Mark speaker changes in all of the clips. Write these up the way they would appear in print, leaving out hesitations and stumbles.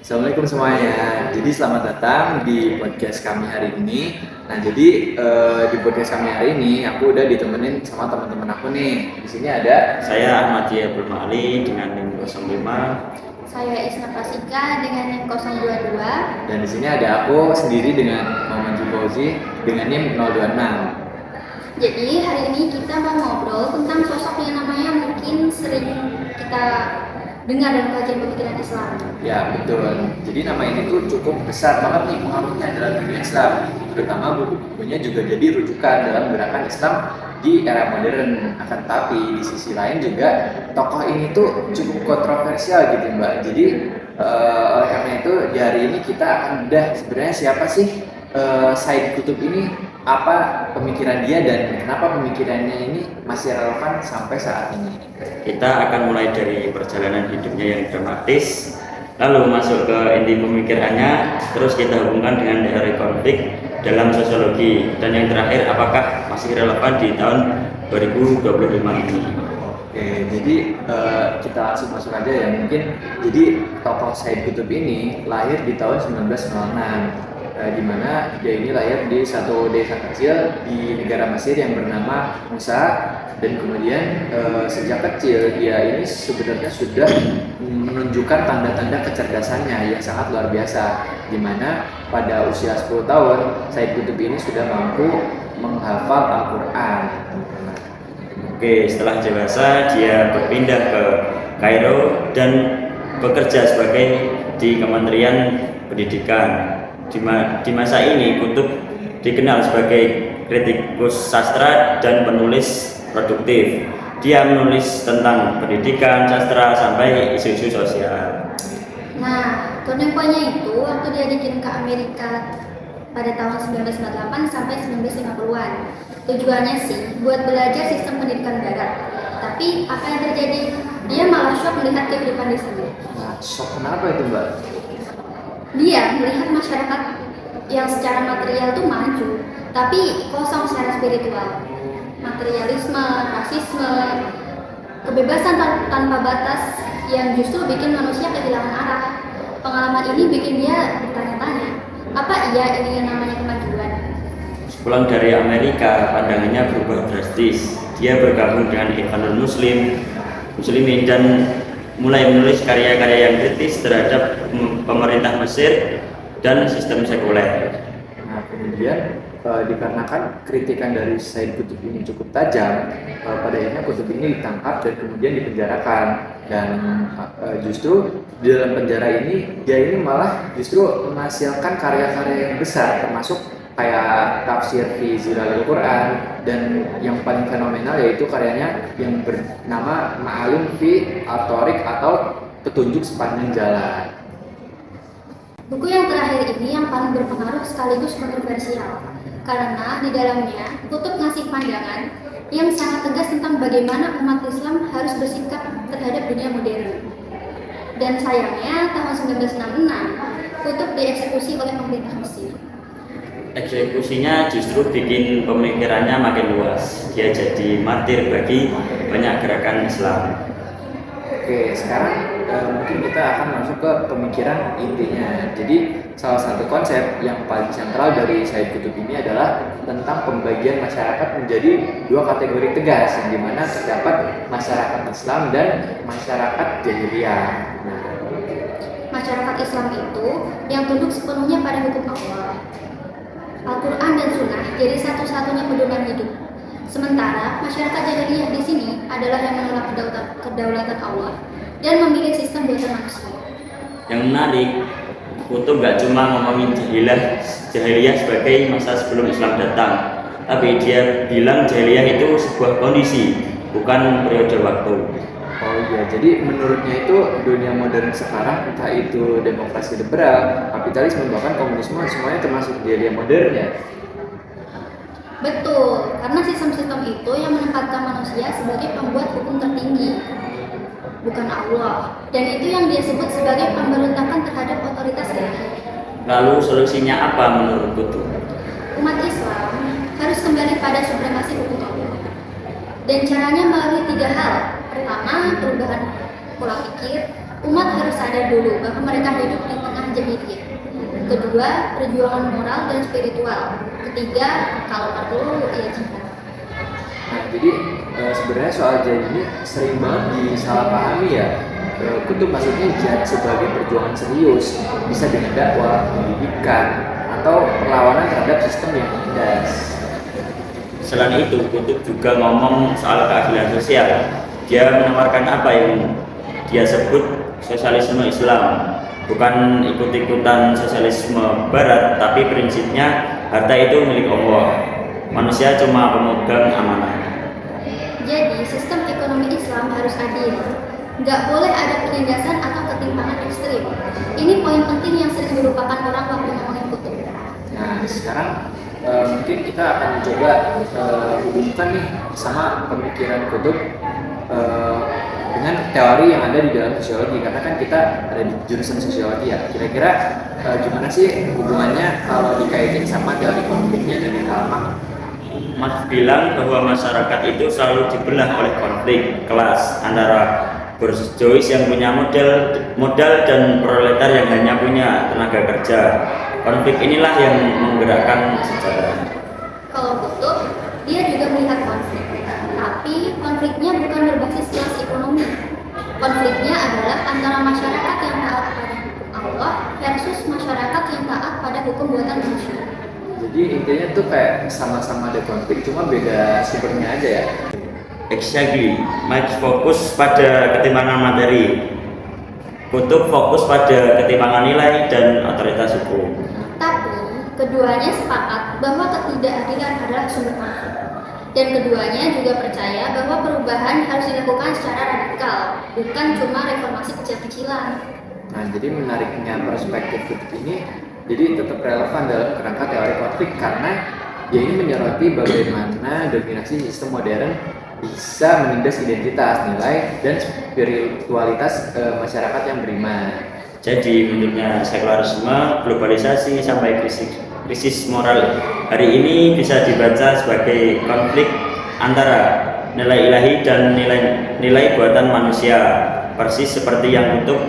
Speaker 1: Assalamualaikum semuanya. Jadi selamat datang di podcast kami hari ini. Nah, jadi di podcast kami hari ini aku udah ditemenin sama teman-teman aku nih. Di sini ada
Speaker 2: Saya Ahmad Abdul Ali dengan NIM 05.
Speaker 3: Saya Isna Pasika dengan NIM 022.
Speaker 1: dan di sini ada aku sendiri dengan Muhammad Fauzi dengan NIM 026.
Speaker 3: Jadi hari ini kita mau ngobrol tentang sosok yang namanya mungkin sering kita dengar dalam kajian pemikiran Islam.
Speaker 1: Ya, betul. Jadi nama ini tuh cukup besar banget nih pengaruhnya dalam dunia Islam. Terutama buku-bukunya juga jadi rujukan dalam gerakan Islam di era modern. Akan tapi di sisi lain juga tokoh ini tuh cukup kontroversial gitu Mbak. Jadi oleh karena itu di hari ini kita akan bedah sebenarnya siapa sih Said Qutb ini, apa pemikiran dia dan kenapa pemikirannya ini masih relevan sampai saat ini.
Speaker 2: Kita akan mulai dari perjalanan hidupnya yang dramatis, lalu masuk ke inti pemikirannya, terus kita hubungkan dengan teori konflik dalam sosiologi, dan yang terakhir apakah masih relevan di tahun 2025 ini.
Speaker 1: Oke, jadi kita langsung masuk aja ya mungkin. Jadi tokoh Said Qutb ini lahir di tahun 1906, di mana dia ini lahir di satu desa kecil di negara Mesir yang bernama Musa, dan kemudian sejak kecil dia ini sebenarnya sudah menunjukkan tanda-tanda kecerdasannya yang sangat luar biasa, di mana pada usia 10 tahun Said Qutb ini sudah mampu menghafal Al-Quran.
Speaker 2: Oke, setelah dewasa dia berpindah ke Kairo dan bekerja sebagai di Kementerian Pendidikan. Di masa ini Qutb dikenal sebagai kritikus sastra dan penulis produktif. Dia menulis tentang pendidikan, sastra, sampai isu-isu sosial.
Speaker 3: Nah, turning point-nya itu waktu dia dikirim ke Amerika pada tahun 1998 sampai 1950-an. Tujuannya sih buat belajar sistem pendidikan barat. Tapi apa yang terjadi? Dia malah shock melihat kehidupan di sini.
Speaker 1: Nah, shock kenapa itu Mbak?
Speaker 3: Dia melihat masyarakat yang secara material tuh maju, tapi kosong secara spiritual. Materialisme, rasisme, kebebasan tanpa batas yang justru bikin manusia kehilangan arah. Pengalaman ini bikin dia bertanya-tanya, apa iya ini yang namanya kemajuan?
Speaker 2: Pulang dari Amerika, pandangannya berubah drastis. Dia bergabung dengan Ikhwanul Muslimin dan mulai menulis karya-karya yang kritis terhadap pemerintah Mesir dan sistem sekuler.
Speaker 1: Nah, kemudian dikarenakan kritikan dari Said Qutb ini cukup tajam, pada akhirnya Qutb ini ditangkap dan kemudian dipenjarakan. Dan justru di dalam penjara ini dia ini malah justru menghasilkan karya-karya yang besar, termasuk kayak tafsir fi Zilalil Quran, dan yang paling fenomenal yaitu karyanya yang bernama Ma'alim fi At-Thariq atau Petunjuk Sepanjang Jalan.
Speaker 3: Buku yang terakhir ini yang paling berpengaruh sekaligus kontroversial, karena di dalamnya Qutb ngasih pandangan yang sangat tegas tentang bagaimana umat Islam harus bersikap terhadap dunia modern. Dan sayangnya tahun 1966 Qutb dieksekusi oleh pemerintah Mesir.
Speaker 2: Eksekusinya justru bikin pemikirannya makin luas. Dia jadi martir bagi banyak gerakan Islam.
Speaker 1: Oke, sekarang mungkin kita akan masuk ke pemikiran intinya. Jadi salah satu konsep yang paling sentral dari Said Qutb ini adalah tentang pembagian masyarakat menjadi dua kategori tegas, yang dimana terdapat masyarakat Islam dan masyarakat jahiliyah. Nah,
Speaker 3: Masyarakat Islam itu yang tunduk sepenuhnya pada hukum Allah, Al-Quran dan Sunnah jadi satu-satunya pedoman hidup. Sementara masyarakat jahiliyah di sini adalah yang menolak kedaulatan Allah dan memilih sistem buatan manusia.
Speaker 2: Yang menarik, Qutb gak cuma ngomongin jahiliyah sebagai masa sebelum Islam datang, tapi dia bilang jahiliyah itu sebuah kondisi, bukan periode waktu.
Speaker 1: oh iya, jadi menurutnya itu dunia modern sekarang, entah itu demokrasi liberal, kapitalisme, bahkan komunisme, semuanya termasuk jahiliyah modern ya.
Speaker 3: Betul, karena sistem-sistem itu yang menempatkan manusia sebagai pembuat hukum tertinggi, bukan Allah. Dan itu yang dia sebut sebagai pemberontakan terhadap otoritas ilahi.
Speaker 2: Lalu solusinya apa menurut Qutb?
Speaker 3: Umat Islam harus kembali pada supremasi hukum Allah. Dan caranya melalui 3 hal. Pertama, perubahan pola pikir. umat harus sadar dulu bahwa mereka hidup di tengah jahiliyah. Kedua, perjuangan moral dan spiritual. Ketiga, kalau perlu ya jihad.
Speaker 1: Nah, jadi sebenarnya soal jihad ini sering banget disalahpahami ya. Kutub maksudnya jihad sebagai perjuangan serius, bisa dengan dakwah, pendidikan, atau perlawanan terhadap sistem yang tindas.
Speaker 2: Selain itu, Kutub juga ngomong soal keadilan sosial. Dia menawarkan apa yang dia sebut sosialisme Islam. Bukan ikut-ikutan sosialisme Barat, tapi prinsipnya harta itu milik Allah. Manusia cuma pemegang amanah.
Speaker 3: Jadi, sistem ekonomi Islam harus adil. Nggak boleh ada penindasan atau ketimpangan ekstrim. Ini poin penting yang sering dilupakan orang waktu ngomongin kutub.
Speaker 1: Nah, sekarang mungkin kita akan coba hubungkan nih sama pemikiran kutub dengan teori yang ada di dalam sosiologi, karena kan kita ada di jurusan sosiologi ya. Kira-kira gimana sih hubungannya kalau dikaitin sama teori konfliknya dari Karl Marx?
Speaker 2: Marx bilang bahwa masyarakat itu selalu dibelah oleh konflik kelas antara bourgeois yang punya modal dan proletar yang hanya punya tenaga kerja. Konflik inilah yang menggerakkan sejarah.
Speaker 3: Kalau kutub, dia juga melihat konflik. Tapi konfliknya bukan berbasis kelas ekonomi. Konfliknya adalah antara masyarakat yang taat pada hukum Allah versus masyarakat yang taat pada hukum buatan manusia.
Speaker 1: Jadi intinya tuh kayak sama-sama ada konflik, cuma beda sumbernya aja ya.
Speaker 2: Exactly. Marx fokus pada ketimpangan materi. Kutub fokus pada ketimpangan nilai dan otoritas hukum.
Speaker 3: Tapi keduanya sepakat bahwa ketidakadilan adalah sumber konflik. Dan keduanya juga percaya bahwa perubahan harus dilakukan secara radikal, bukan cuma reformasi kecil-kecilan.
Speaker 1: Nah, jadi menariknya perspektif kutub ini jadi tetap relevan dalam kerangka teori konflik, karena dia ini menyoroti bagaimana dominasi sistem modern bisa menindas identitas, nilai, dan spiritualitas masyarakat yang beriman.
Speaker 2: Jadi menurutnya sekularisme, globalisasi, sampai krisis moral hari ini bisa dibaca sebagai konflik antara nilai ilahi dan nilai buatan manusia, persis seperti yang Kutub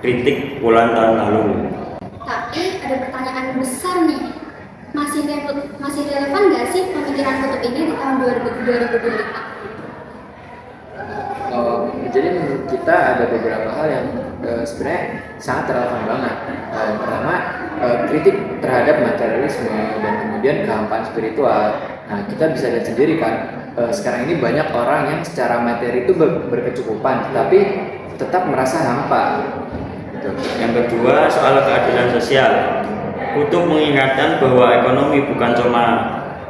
Speaker 2: kritik puluhan tahun lalu.
Speaker 3: Tapi ada pertanyaan besar nih, masih relevan nggak sih pemikiran Kutub ini di tahun 2025?
Speaker 1: Jadi menurut kita ada beberapa hal yang sebenarnya sangat relevan banget. Pertama, kritik terhadap materialisme dan kemudian kehampaan spiritual. Nah, kita bisa lihat sendiri kan, sekarang ini banyak orang yang secara materi itu berkecukupan, tapi tetap merasa hampa. Gitu.
Speaker 2: Yang kedua, soal keadilan sosial. Kutub mengingatkan bahwa ekonomi bukan cuma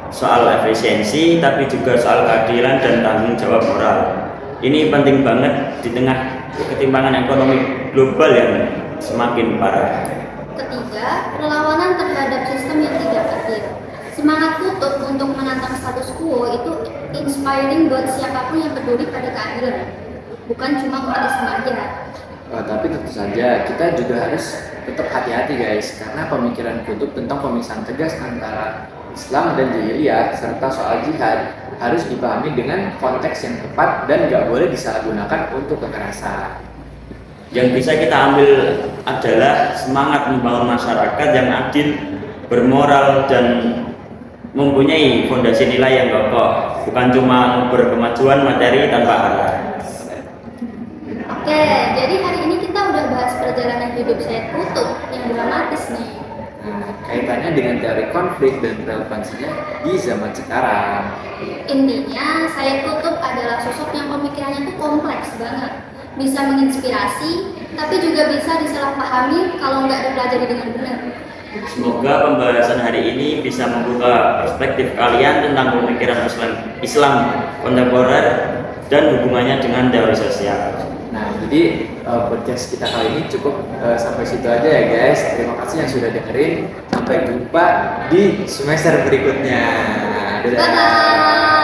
Speaker 2: soal efisiensi, tapi juga soal keadilan dan tanggung jawab moral. Ini penting banget di tengah ketimpangan ekonomi global yang semakin parah.
Speaker 3: Ketiga, perlawanan terhadap sistem yang tidak adil. Semangat Kutub untuk menantang status quo itu inspiring buat siapapun yang peduli pada keadilan, bukan cuma umat Islam aja.
Speaker 1: Tapi tentu saja kita juga harus tetap hati-hati guys, karena pemikiran Kutub tentang pemisahan tegas antara Islam dan jahiliyah serta soal jihad harus dipahami dengan konteks yang tepat dan nggak boleh disalahgunakan untuk kekerasan.
Speaker 2: Yang bisa kita ambil adalah semangat membangun masyarakat yang adil, bermoral, dan mempunyai fondasi nilai yang kokoh, bukan cuma berkemajuan materi tanpa arah.
Speaker 3: Oke, jadi hari ini kita udah bahas perjalanan hidup Sayyid Kutub yang dramatis nih.
Speaker 1: Kaitannya dengan teori konflik dan relevansinya di zaman sekarang.
Speaker 3: Intinya, Sayyid Kutub adalah sosok yang pemikirannya tuh kompleks banget. Bisa menginspirasi, tapi juga bisa disalahpahami kalau nggak dipelajari dengan benar.
Speaker 2: Semoga pembahasan hari ini bisa membuka perspektif kalian tentang pemikiran Islam kontemporer dan hubungannya dengan teori sosial.
Speaker 1: Nah, jadi podcast kita kali ini cukup sampai situ aja ya guys. Terima kasih yang sudah dengerin. Sampai jumpa di semester berikutnya. Dadah.
Speaker 3: Bye-bye.